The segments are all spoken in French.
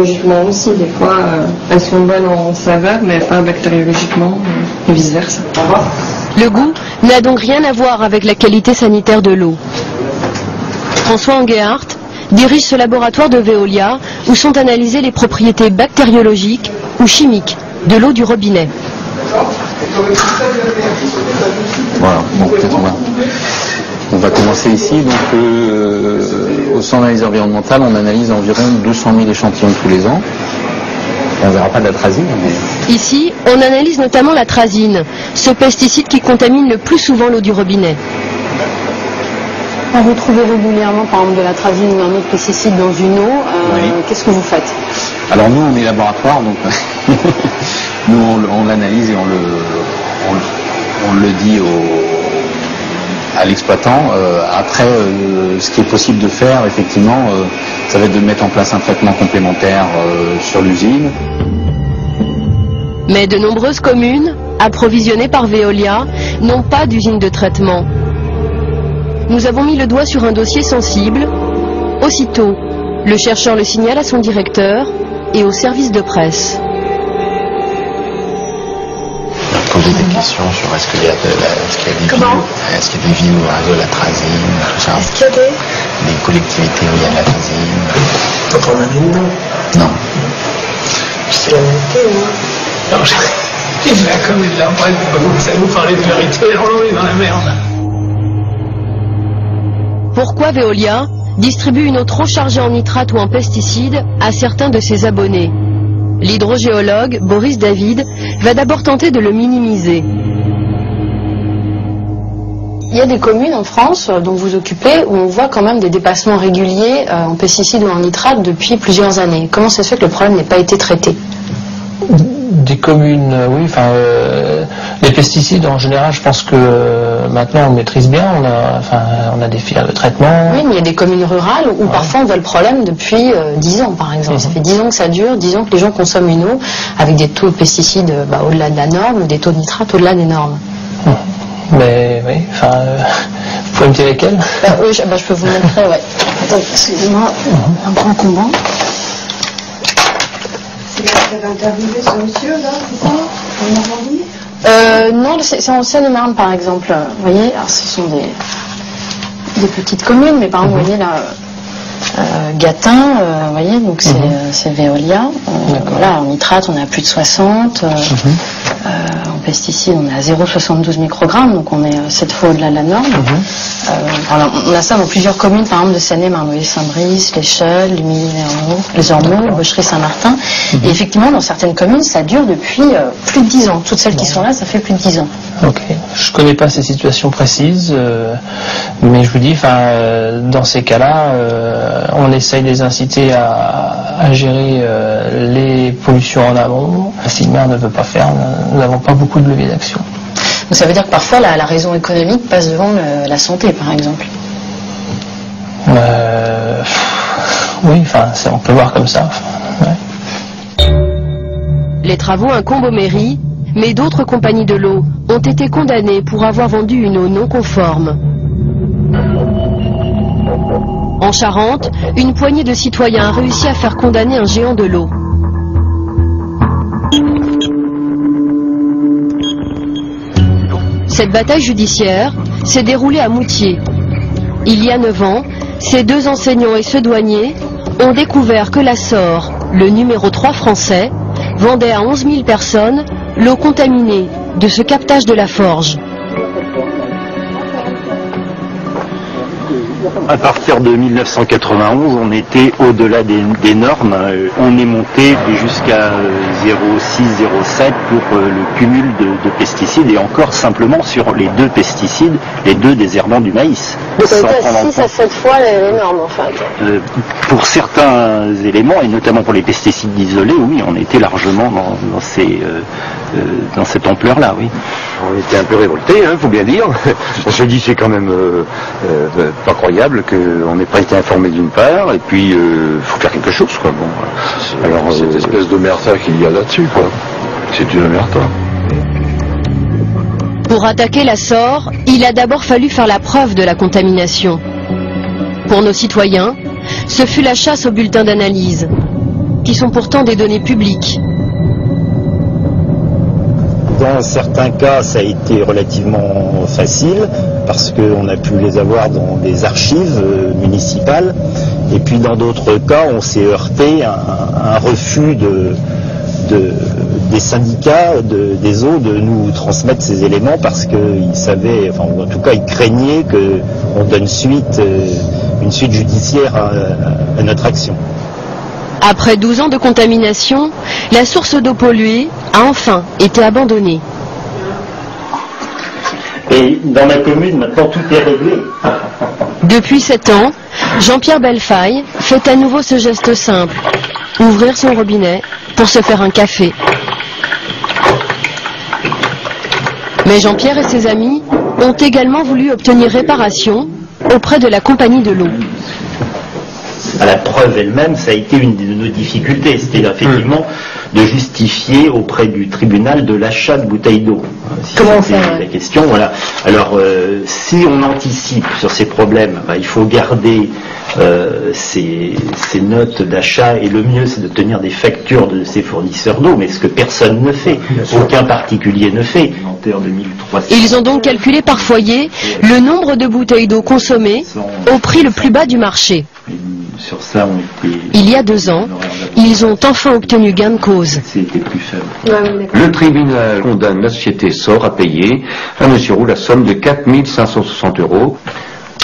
Logiquement aussi, des fois, elles sont bonnes en saveur, mais pas bactériologiquement, et vice-versa. Le goût n'a donc rien à voir avec la qualité sanitaire de l'eau. François Enguéhardt dirige ce laboratoire de Veolia où sont analysées les propriétés bactériologiques ou chimiques de l'eau du robinet. Voilà, bon, peut-être on va commencer ici. Donc, au centre d'analyse environnementale, on analyse environ 200 000 échantillons tous les ans. On ne verra pas d'atrazine. Mais... Ici, on analyse notamment l'atrazine, ce pesticide qui contamine le plus souvent l'eau du robinet. Quand vous trouvez régulièrement, par exemple, de l'atrazine ou un autre pesticide dans une eau, oui. Qu'est-ce que vous faites? Alors nous, on est laboratoire, donc nous, on l'analyse et on le dit à l'exploitant. Après, ce qui est possible de faire, effectivement, ça va être de mettre en place un traitement complémentaire sur l'usine. Mais de nombreuses communes, approvisionnées par Veolia, n'ont pas d'usine de traitement. Nous avons mis le doigt sur un dossier sensible. Aussitôt, le chercheur le signale à son directeur et au service de presse. Poser des questions sur est-ce qu'il y a des villes où il y a de l'atrazine, tout ça. Est-ce qu'il y a des collectivités où il y a de l'atrazine. Quand on a une non. Non. C'est la vérité, moi. Non, j'ai la commune là, après, ça vous parler de vérité, on est dans la merde. Pourquoi Veolia distribue une eau trop chargée en nitrate ou en pesticides à certains de ses abonnés? L'hydrogéologue Boris David va d'abord tenter de le minimiser. Il y a des communes en France dont vous occupez où on voit quand même des dépassements réguliers en pesticides ou en nitrate depuis plusieurs années. Comment ça se fait que le problème n'ait pas été traité? Des communes, oui, les pesticides en général, je pense que maintenant on maîtrise bien, on a des filières de traitement. Oui, mais il y a des communes rurales où parfois on voit le problème depuis 10 ans par exemple. Ça fait 10 ans que ça dure, 10 ans que les gens consomment une eau avec des taux de pesticides au-delà de la norme ou des taux de nitrate au-delà des normes. Mais oui, vous pouvez me dire lesquels? Oui, je peux vous montrer, ouais. Attends, excusez-moi, un grand combat. Vous avez interviewé ce monsieur là, c'est ça, en Normandie? Non, c'est en Seine-et-Marne par exemple. Vous voyez, alors, ce sont des petites communes, mais par exemple, vous voyez là, Gâtin, vous voyez, donc c'est Veolia. Voilà, en nitrate, on est à plus de 60. En pesticides, on est à 0,72 microgrammes, donc on est 7 fois au-delà de la norme. Alors, on a ça dans plusieurs communes, par exemple de Seine-et-Marne, vous voyez, Saint-Brice, l'Échelle, les Ormeaux, Bochery, Saint-Martin. Et effectivement, dans certaines communes, ça dure depuis plus de 10 ans. Toutes celles qui sont là, ça fait plus de 10 ans. Ok, je connais pas ces situations précises, mais je vous dis, dans ces cas-là, on essaye de les inciter à gérer les pollutions en amont. Si le maire ne veut pas faire, nous n'avons pas beaucoup de levier d'action. Donc ça veut dire que parfois la raison économique passe devant la santé, par exemple. Oui, on peut voir comme ça. Ouais. Les travaux incombent aux mairies, mais d'autres compagnies de l'eau ont été condamnées pour avoir vendu une eau non conforme. En Charente, une poignée de citoyens a réussi à faire condamner un géant de l'eau. Cette bataille judiciaire s'est déroulée à Moutier. Il y a 9 ans, ces deux enseignants et ce douanier ont découvert que la SOR, le numéro 3 français, vendait à 11 000 personnes l'eau contaminée de ce captage de la Forge. À partir de 1991, on était au-delà des normes. On est monté jusqu'à 0,6, 0,7 pour le cumul de pesticides et encore simplement sur les 2 pesticides, les 2 désherbants du maïs. Ça a été 6 à 7 fois les normes en fait. Pour certains éléments, et notamment pour les pesticides isolés, oui, on était largement dans cette ampleur-là, oui. On était un peu révoltés, faut bien dire. On se dit c'est quand même pas croyable qu'on n'ait pas été informé d'une part, et puis faut faire quelque chose, quoi. Bon, alors cette espèce d'omerta qu'il y a là-dessus, quoi. C'est une omerta. Pour attaquer la SOR, il a d'abord fallu faire la preuve de la contamination. Pour nos citoyens, ce fut la chasse au bulletin d'analyse. qui sont pourtant des données publiques. Dans certains cas, ça a été relativement facile parce qu'on a pu les avoir dans des archives municipales. Et puis dans d'autres cas, on s'est heurté à un refus des syndicats des eaux de nous transmettre ces éléments parce qu'ils savaient, enfin en tout cas ils craignaient qu'on donne une suite judiciaire à notre action. Après 12 ans de contamination, la source d'eau polluée a enfin été abandonnée. Et dans ma commune, maintenant tout est réglé. Depuis 7 ans, Jean-Pierre Bellefaille fait à nouveau ce geste simple, ouvrir son robinet pour se faire un café. Mais Jean-Pierre et ses amis ont également voulu obtenir réparation auprès de la compagnie de l'eau. À la preuve elle-même, ça a été une de nos difficultés, c'était effectivement de justifier auprès du tribunal de l'achat de bouteilles d'eau. Comment faire la question, voilà. Alors, si on anticipe sur ces problèmes, il faut garder ces notes d'achat et le mieux c'est d'obtenir des factures de ces fournisseurs d'eau, mais ce que personne ne fait, aucun particulier ne fait. Ils ont donc calculé par foyer le nombre de bouteilles d'eau consommées au prix le plus bas du marché. Sur ça, il y a 2 ans, ils ont enfin obtenu gain de cause. Le tribunal condamne la société SOR à payer à M. Roux la somme de 4 560 €.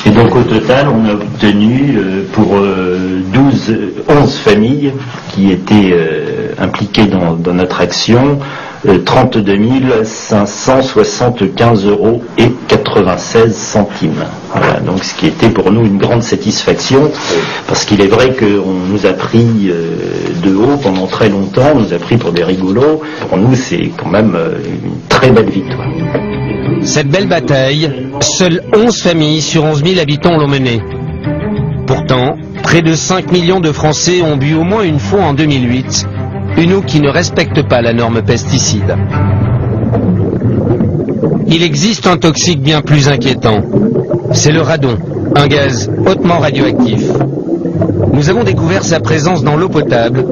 Et donc au total, on a obtenu pour 11 familles qui étaient impliquées dans notre action 32 575 € et 96 centimes. Voilà, donc ce qui était pour nous une grande satisfaction, parce qu'il est vrai qu'on nous a pris de haut pendant très longtemps, on nous a pris pour des rigolos. Pour nous, c'est quand même une très belle victoire. Cette belle bataille, seules 11 familles sur 11 000 habitants l'ont menée. Pourtant, près de 5 millions de Français ont bu au moins une fois en 2008 une eau qui ne respecte pas la norme pesticide. Il existe un toxique bien plus inquiétant. C'est le radon, un gaz hautement radioactif. Nous avons découvert sa présence dans l'eau potable